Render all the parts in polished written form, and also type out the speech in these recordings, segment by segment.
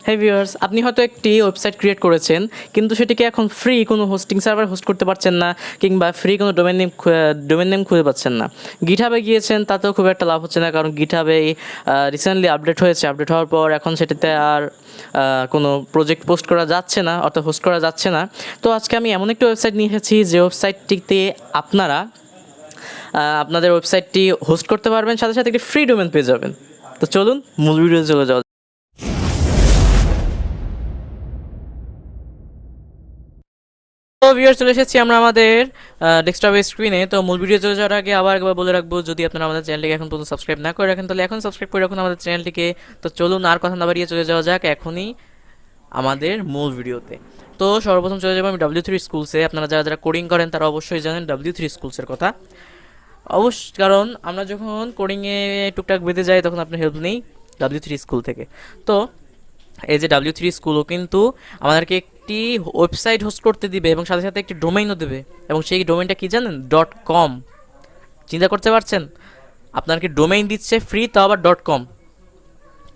হ্যাঁ ভিউয়ার্স, আপনি হয়তো একটি ওয়েবসাইট ক্রিয়েট করেছেন, কিন্তু সেটিকে এখন ফ্রি কোনো হোস্টিং সার্ভার হোস্ট করতে পারছেন না, কিংবা ফ্রি কোনো ডোমেন নেম খুঁজে পাচ্ছেন না। গিটহাবে গিয়েছেন, তাতেও খুব একটা লাভ হচ্ছে না, কারণ গিটহাবে রিসেন্টলি আপডেট হয়েছে। আপডেট হওয়ার পর এখন সেটাতে আর কোনো প্রজেক্ট পোস্ট করা যাচ্ছে না, অর্থাৎ হোস্ট করা যাচ্ছে না। তো আজকে আমি এমন একটি ওয়েবসাইট নিয়ে এসেছি যে ওয়েবসাইটটিতে আপনারা আপনাদের ওয়েবসাইটটি হোস্ট করতে পারবেন, সাথে সাথে একটি ফ্রি ডোমেন পেয়ে যাবেন। তো চলুন মূল ভিডিও চলে যাওয়া। তো ভিউয়ার, চলে এসেছি আমরা আমাদের ডেস্কটপের স্ক্রিনে। তো মূল ভিডিও চলে যাওয়ার আগে আবার একবার বলে রাখবো, যদি আপনারা আমাদের চ্যানেলটিকে এখন পর্যন্ত সাবস্ক্রাইব না করে রাখেন, তাহলে এখন সাবস্ক্রাইব করে রাখুন আমাদের চ্যানেলটিকে। তো চলুন আর কথা না বাড়িয়ে চলে যাওয়া যাক এখনই আমাদের মূল ভিডিওতে। তো সর্বপ্রথম চলে যাবো আমি W3 স্কুলসে। আপনারা যারা যারা কোডিং করেন তারা অবশ্যই জানেন W3 স্কুলসের কথা, কারণ আমরা যখন কোডিংয়ে টুকটাক বেঁধে যাই তখন আপনার হেল্প নেই W3 স্কুল থেকে। তো এই যে W3 স্কুলও কিন্তু আমাদেরকে একটি ওয়েবসাইট হোস্ট করতে দিবে এবং সাথে সাথে একটি ডোমেইনও দেবে, এবং সেই ডোমেইনটা কি জানেন? .com। চিন্তা করতে পারছেন, আপনাকে ডোমেইন দিচ্ছে ফ্রি, তাও আবার .com।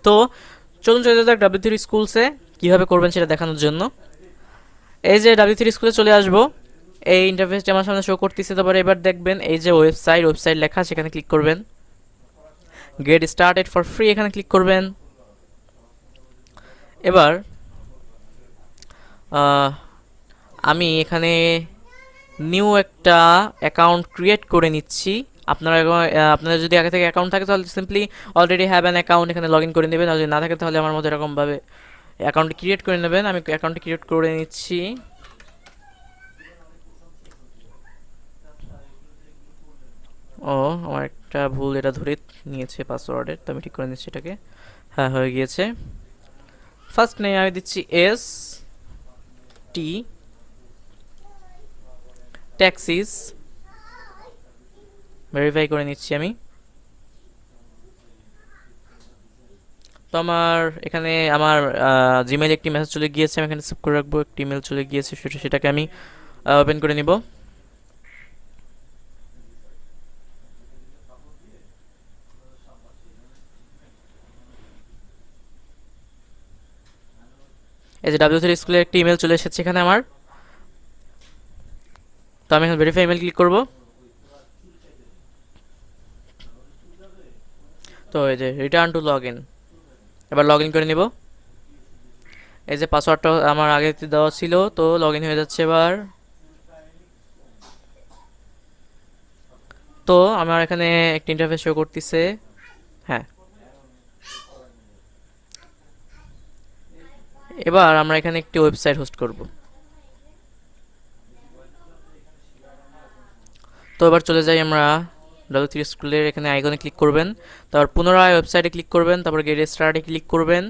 তো চলুন চলে যাক W3 স্কুলসে, কীভাবে করবেন সেটা দেখানোর জন্য। এই যে W3 স্কুলে চলে আসবো, এই ইন্টারফেসটি আমার সামনে শো করতেছে। তারপরে এবার দেখবেন এই যে ওয়েবসাইট লেখা, সেখানে ক্লিক করবেন। গেট স্টার্টেড ফর ফ্রি এখানে ক্লিক করবেন। এবার আমি এখানে নিউ একটা অ্যাকাউন্ট ক্রিয়েট করে নিচ্ছি। আপনাদের যদি আগে থেকে অ্যাকাউন্ট থাকে তাহলে simply already have an account এখানে লগ ইন করে নেবেন, আর যদি না থাকে তাহলে আমার মতো এরকমভাবে অ্যাকাউন্ট ক্রিয়েট করে নেবেন। আমি অ্যাকাউন্টটি ক্রিয়েট করে নিচ্ছি। ও, আমার একটা ভুল এটা ধরে নিয়েছে পাসওয়ার্ডের, তো আমি ঠিক করে নিচ্ছি এটাকে। হ্যাঁ, হয়ে গিয়েছে। ফার্স্ট নেই আমি দিচ্ছি ST ট্যাক্সিস, ভেরিফাই করে নিচ্ছি আমি। তো আমার এখানে আমার জিমেইলে একটি মেসেজ চলে গিয়েছে, আমি এখানে সেভ করে রাখবো। একটি ইমেল চলে গিয়েছে, সেটাকে আমি ওপেন করে নিব। এই যে W3 স্কুলের একটি ইমেল চলে এসেছে এখানে আমার। তো আমি এখন ভেরিফাই ইমেল ক্লিক করব। তো এই যে রিটার্ন টু লগ ইন, এবার লগ ইন করে নিব। এই যে পাসওয়ার্ডটা আমার আগে দেওয়া ছিল, তো লগ ইন হয়ে যাচ্ছে এবার। তো আমার এখানে একটা ইন্টারফেস শো করতেছে। হ্যাঁ, এবার আমরা এখানে একটি ওয়েবসাইট হোস্ট করব। তো এবার চলে যাই আমরা W3 স্কুলের এখানে আইকনে ক্লিক করবেন, তারপর পুনরায় ওয়েবসাইটে ক্লিক করবেন, তারপর গেট স্টার্টে ক্লিক করবেন।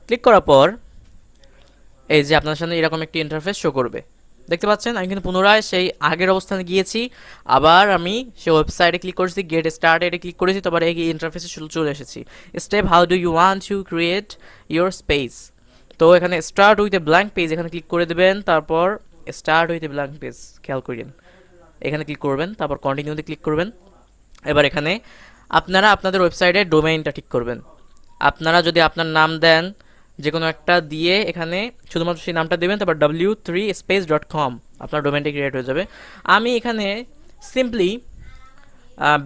ক্লিক করার পর এই যে আপনার সামনে এরকম একটি ইন্টারফেস শো করবে, দেখতে পাচ্ছেন। আমি কিন্তু পুনরায় সেই আগের অবস্থানে গিয়েছি, আবার আমি সেই ওয়েবসাইটে ক্লিক করেছি, গেট স্টার্টেডে ক্লিক করেছি, তারপরে এই ইন্টারফেসে চলে এসেছি। Step, how do you want to create your space. তো এখানে start with a blank page এখানে ক্লিক করে দেবেন, তারপর start with a blank page খেয়াল করেন, এখানে ক্লিক করবেন, তারপর কন্টিনিউতে ক্লিক করবেন। এবার এখানে আপনারা আপনাদের ওয়েবসাইটের ডোমেইনটা ঠিক করবেন। আপনারা যদি আপনার নাম দেন যে কোনো একটা দিয়ে, এখানে শুধুমাত্র সেই নামটা দেবেন, তারপর w3space.com, আপনার ডোমেইনটা ক্রিয়েট হয়ে যাবে। আমি এখানে সিম্পলি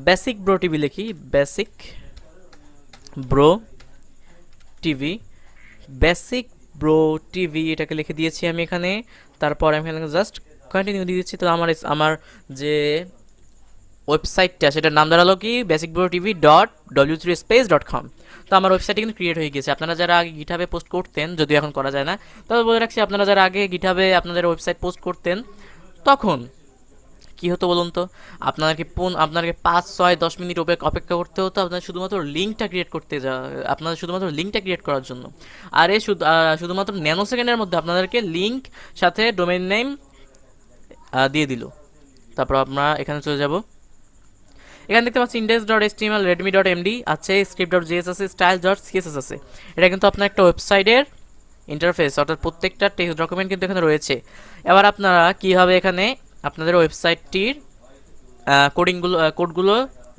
বেসিক ব্রো টিভি লিখি, basic bro TV, basic bro TV এটাকে লিখে দিয়েছি আমি এখানে। তারপর আমি এখানে জাস্ট কন্টিনিউ দিয়ে দিচ্ছি। তো আমার যে ওয়েবসাইটটা, সেটার নাম দাঁড়ালো কি, basicbrotv.w3space.com। তো আমার ওয়েবসাইটে কিন্তু ক্রিয়েট হয়ে গেছে। আপনারা যারা আগে গিটহাবে পোস্ট করতেন, যদিও এখন করা যায় না, তবে বলে রাখছি, আপনারা যারা আগে গিটহাবে আপনাদের ওয়েবসাইট পোস্ট করতেন, তখন কী হতো বলুন তো? আপনাকে 5, 6, 10 মিনিট অপেক্ষা করতে হতো আপনার শুধুমাত্র লিঙ্কটা ক্রিয়েট করতে আপনাদের শুধুমাত্র লিঙ্কটা ক্রিয়েট করার জন্য। আর এই শুধুমাত্র ন্যানো সেকেন্ডের মধ্যে আপনাদেরকে লিঙ্ক সাথে ডোমেইন নেম দিয়ে দিল। তারপর আমরা এখানে চলে যাব। এখানে দেখতে পাচ্ছি index.html, redmi.md আছে, script.js আছে, style.css আছে। এটা কিন্তু আপনার একটা ওয়েবসাইটের ইন্টারফেস, অর্থাৎ প্রত্যেকটা টেক্সট ডকুমেন্ট কিন্তু এখানে রয়েছে। এবার আপনারা কীভাবে এখানে আপনাদের ওয়েবসাইটটির কোডগুলো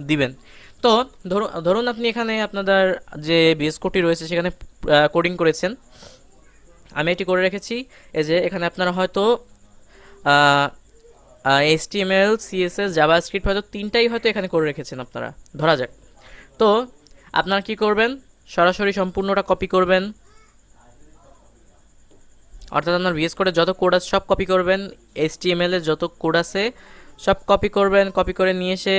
দিবেন। তো ধরুন আপনি এখানে আপনাদের যে বিএস কোডটি রয়েছে সেখানে কোডিং করেছেন, আমি এটি করে রেখেছি। এই যে এখানে আপনারা হয়তো HTML CSS জাভাস্ক্রিপ্ট হয়তো তিনটাই হয়তো এখানে করে রেখেছেন আপনারা, ধরা যাক। তো আপনারা কি করবেন, সরাসরি সম্পূর্ণটা কপি করবেন, অর্থাৎ আপনার ভিএস কোডে যত কোড আছে সব কপি করবেন, HTML এর যত কোড আছে সব কপি করবেন। কপি করে নিয়ে এসে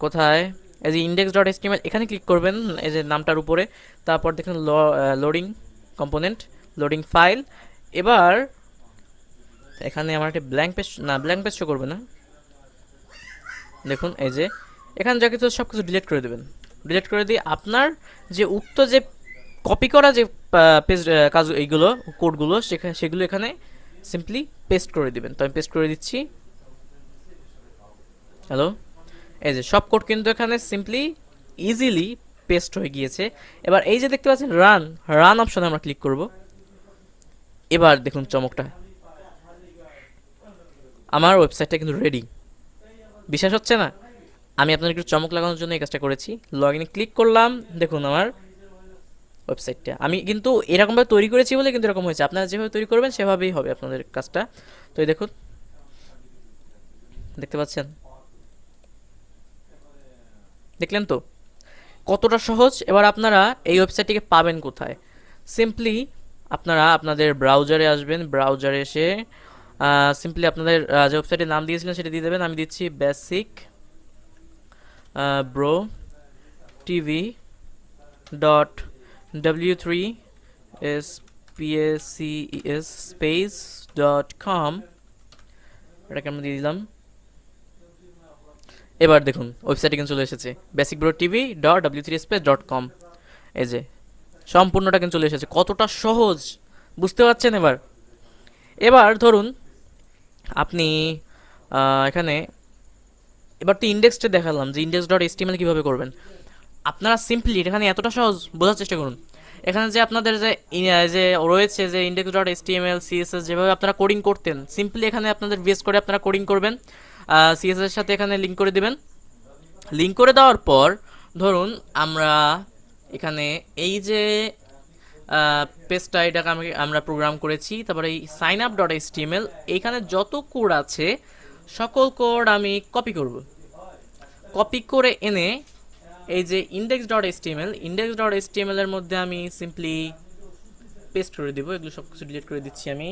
কোথায়, এই যে index.html এখানে ক্লিক করবেন, এই যে নামটার উপরে, তারপর দেখুন লোডিং কম্পোনেন্ট, লোডিং ফাইল। এবার এখানে আমার একটা ব্ল্যাঙ্ক পেজ, না ব্ল্যাঙ্ক পেজ শো করবে না, দেখুন এই যে এখানে যা কিছু সব কিছু ডিলিট করে দেবেন। ডিলিট করে দিয়ে আপনার যে উক্ত যে কপি করা যে পেজ কাজ এইগুলো কোডগুলো সেগুলো এখানে সিম্পলি পেস্ট করে দিবেন। তো আমি পেস্ট করে দিচ্ছি। হ্যালো, এই যে সব কোড কিন্তু এখানে সিম্পলি ইজিলি পেস্ট হয়ে গিয়েছে। এবার এই যে দেখতে পাচ্ছেন রান, রান অপশনে আমরা ক্লিক করব। এবার দেখুন চমকটা, আমার ওয়েবসাইটটা কিন্তু রেডি। বিশ্বাস হচ্ছে না? আমি আপনাদের একটু চমক লাগানোর জন্য এই কাজটা করেছি। লগ ইনে ক্লিক করলাম, দেখুন আমার ওয়েবসাইটটা আমি কিন্তু এরকমভাবে তৈরি করেছি বলে কিন্তু এরকম হয়েছে। আপনারা যেভাবে তৈরি করবেন সেভাবেই হবে আপনাদের কাজটা। তো এই দেখুন, দেখতে পাচ্ছেন, দেখলেন তো কতটা সহজ। এবার আপনারা এই ওয়েবসাইটটিকে পাবেন কোথায়? সিম্পলি আপনারা আপনাদের ব্রাউজারে আসবেন। ব্রাউজারে এসে সিম্পলি আপনাদের যে ওয়েবসাইটের নাম দিয়েছিলেন সেটা দিয়ে দেবেন। আমি দিচ্ছি basic bro TV dot w3 spaces space .com, এটাকে আমরা দিয়ে দিলাম। এবার দেখুন ওয়েবসাইটে কিন্তু চলে এসেছে basicbrotv.w3space.com। এই যে সম্পূর্ণটা কিন্তু চলে এসেছে। কতটা সহজ বুঝতে পারছেন? এবার এবার ধরুন আপনি এখানে, এবার তো ইন্ডেক্সটা দেখালাম যে index.html কীভাবে করবেন। আপনারা সিম্পলি এখানে এতটা সহজ, বোঝার চেষ্টা করুন। এখানে যে আপনাদের যে রয়েছে যে index.html CSS যেভাবে আপনারা কোডিং করতেন, সিম্পলি এখানে আপনাদের বেস করে আপনারা কোডিং করবেন। CSS এর সাথে এখানে লিঙ্ক করে দিবেন। লিঙ্ক করে দেওয়ার পর ধরুন আমরা এখানে এই যে পেজটা এটাকে আমরা প্রোগ্রাম করেছি, তারপরে এই সাইন আপ ডট HTML এইখানে যত কোড আছে সকল কোড আমি কপি করব। কপি করে এনে এই যে index.html এর মধ্যে আমি সিম্পলি পেস্ট করে দেবো। এগুলো সব কিছু ডিলিট করে দিচ্ছি আমি,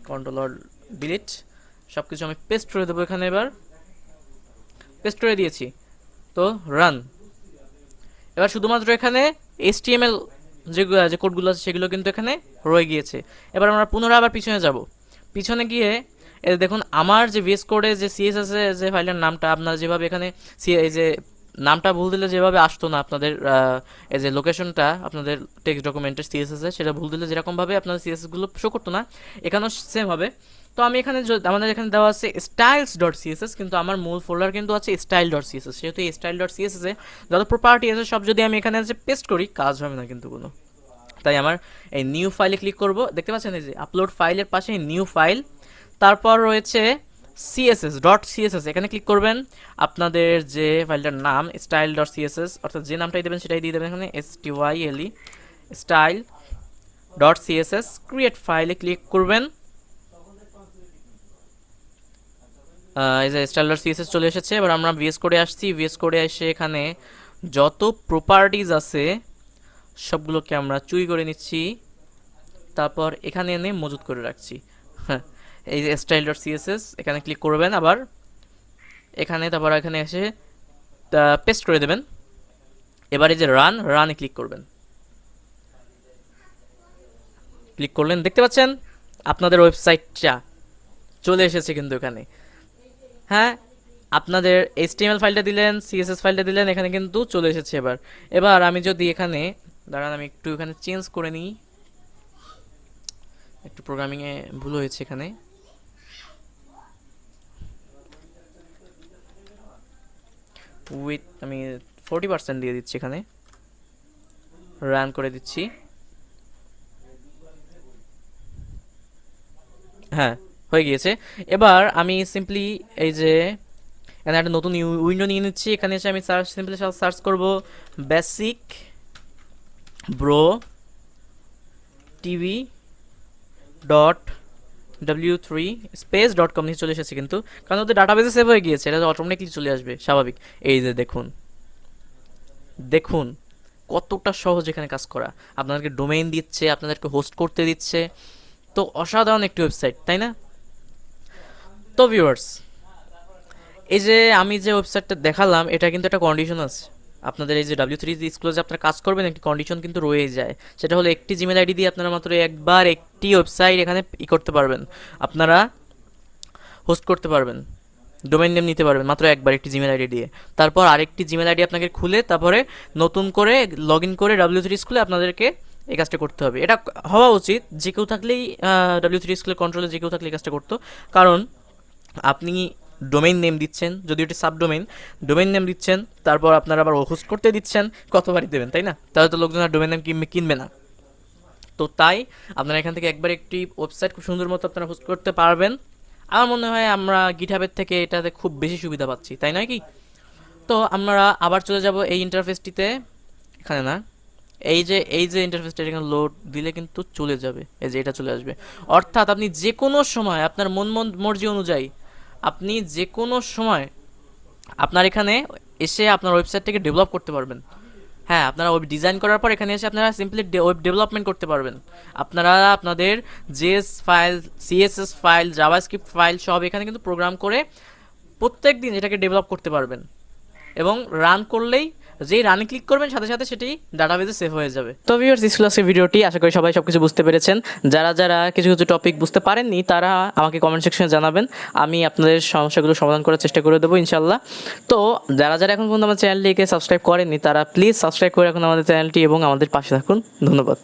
কন্ট্রোল ডিলিট, সব কিছু আমি পেস্ট করে দেবো এখানে। এবার পেস্ট করে দিয়েছি, তো রান। এবার শুধুমাত্র এখানে HTML যে কোডগুলো আছে সেগুলো কিন্তু এখানে রয়ে গিয়েছে। এবার আমরা পুনরায় আবার পিছনে যাব। পিছনে গিয়ে দেখুন আমার যে ভিএস কোডে যে CSS যে ফাইলের নামটা আপনারা যেভাবে এখানে এই যে নামটা ভুল দিলে যেভাবে আসতো না আপনাদের, এই যে লোকেশনটা আপনাদের টেক্সট ডকুমেন্টের CSS সেটা ভুল দিলে যেরকমভাবে আপনাদের CSSগুলো শো করতো না, এখানেও সেম হবে। তো আমি এখানে আমাদের এখানে দেওয়া আছে styles.css, কিন্তু আমার মূল ফোল্ডার কিন্তু আছে style.css। সেহেতু এই style.css এ যত প্রপার্টি আছে সব যদি আমি এখানে পেস্ট করি কাজ হবে না কিন্তু কোনো। তাই আমার এই নিউ ফাইলে ক্লিক করব। দেখতে পাচ্ছেন এই যে আপলোড ফাইলের পাশে নিউ ফাইল, তারপর রয়েছে css.css, এখানে ক্লিক করবেন। আপনাদের যে ফাইলটার নাম style.css, অর্থাৎ যে নামটাই দেবেন সেটাই দিয়ে দেবেন এখানে style style.css, ক্রিয়েট ফাইলে ক্লিক করবেন। এই যে style.css চলে এসেছে। এবার আমরা ভিএস কোডে আসছি। ভিএস কোডে এসে এখানে যত প্রপার্টিজ আছে সবগুলোকে আমরা চুরি করে নিচ্ছি, তারপর এখানে এনে মজুত করে রাখছি। হ্যাঁ, এই যে style.css এখানে ক্লিক করবেন, আবার এখানে, তারপর এখানে এসে পেস্ট করে দেবেন। এবার এই যে রানে ক্লিক করবেন। ক্লিক করলেন, দেখতে পাচ্ছেন আপনাদের ওয়েবসাইটটা চলে এসেছে কিন্তু এখানে। হ্যাঁ, আপনাদের HTML ফাইলটা দিলেন, CSS ফাইলটা দিলেন, এখানে কিন্তু চলে এসেছে। এবার আমি যদি এখানে দাঁড়ান, আমি একটু এখানে চেঞ্জ করে নিই, একটু প্রোগ্রামিংয়ে ভুল হয়েছে এখানে। আমি 40% দিয়ে দিচ্ছি, এখানে রান করে দিচ্ছি। হ্যাঁ, হয়ে গিয়েছে। এবার আমি সিম্পলি এই যে এখানে একটা নতুন উইন্ডো নিয়ে নিচ্ছি। এখানে এসে আমি সিম্পলি সার্চ করব basic bro TV dot w3 space dot com নিয়ে চলে এসেছে, কিন্তু কারণ ওদের ডাটাবেসে সেভ হয়ে গিয়েছে, এটা অটোমেটিকলি চলে আসবে স্বাভাবিক। এই যে দেখুন দেখুন কতটা সহজ এখানে কাজ করা। আপনাদেরকে ডোমেইন দিচ্ছে, আপনাদেরকে হোস্ট করতে দিচ্ছে, তো অসাধারণ একটি ওয়েবসাইট, তাই না? তো ভিউয়ার্স, এই যে আমি যে ওয়েবসাইটটা দেখালাম এটা কিন্তু একটা কন্ডিশন আছে। আপনাদের এই যে w3 স্কুলে যে আপনারা কাজ করবেন একটি কন্ডিশন কিন্তু রয়েই যায়, সেটা হলো একটি জিমেল আইডি দিয়ে আপনারা মাত্র একবার একটি ওয়েবসাইট এখানে করতে পারবেন, আপনারা হোস্ট করতে পারবেন, ডোমেইন নেম নিতে পারবেন মাত্র একবার একটি জিমেল আইডি দিয়ে। তারপর আরেকটি জিমেল আইডি আপনাকে খুলে তারপরে নতুন করে লগ ইন করে w3 স্কুলে আপনাদেরকে এই কাজটা করতে হবে। এটা হওয়া উচিত, যে কেউ থাকলেই w3 স্কুলের কন্ট্রোলে যে কেউ থাকলে এই কাজটা করতো, কারণ আপনি ডোমেইন নেম দিচ্ছেন, যদি এটি সাবডোমেইন, ডোমেইন নেম দিচ্ছেন, তারপর আপনারা আবার হোস্ট করতে দিচ্ছেন, কতবারই দেবেন, তাই না? তাহলে তো লোকজন আর ডোমেইন নেম কিনবে না। তো তাই আপনারা এখান থেকে একবার একটি ওয়েবসাইট খুব সুন্দর মতো আপনারা হোস্ট করতে পারবেন। আমার মনে হয় আমরা গিটহাবের থেকে এটাতে খুব বেশি সুবিধা পাচ্ছি, তাই নয় কি? তো আমরা আবার চলে যাব এই ইন্টারফেসটিতে, এখানে না, এই যে ইন্টারফেসটা এখানে লোড দিলে কিন্তু চলে যাবে, এই যে এটা চলে আসবে। অর্থাৎ আপনি যে কোনো সময় আপনার মর্জি অনুযায়ী আপনি যে কোনো সময় আপনার এখানে এসে আপনার ওয়েবসাইটটাকে ডেভেলপ করতে পারবেন। হ্যাঁ, আপনারা ওয়েব ডিজাইন করার পর এখানে এসে আপনারা সিম্পলি ওয়েব ডেভেলপমেন্ট করতে পারবেন। আপনারা আপনাদের JS file, CSS file, JavaScript file সব এখানে কিন্তু প্রোগ্রাম করে প্রত্যেক দিন এটাকে ডেভেলপ করতে পারবেন, এবং রান করলেই যেই রানে ক্লিক করবেন সাথে সাথে সেটি ডাটাবেসে সেভ হয়ে যাবে। তো ভিউয়ার্স, এই ছিল আজকের ভিডিওটি, আশা করি সবাই সবকিছু বুঝতে পেরেছেন। যারা যারা কিছু কিছু টপিক বুঝতে পারেননি তারা আমাকে কমেন্ট সেকশনে জানাবেন, আমি আপনাদের সমস্যাগুলো সমাধান করার চেষ্টা করে দেবো ইনশাল্লাহ। তো যারা যারা এখন পর্যন্ত আমার চ্যানেলটিকে সাবস্ক্রাইব করেননি তারা প্লিজ সাবস্ক্রাইব করে রাখুন আমাদের চ্যানেলটি এবং আমাদের পাশে থাকুন। ধন্যবাদ।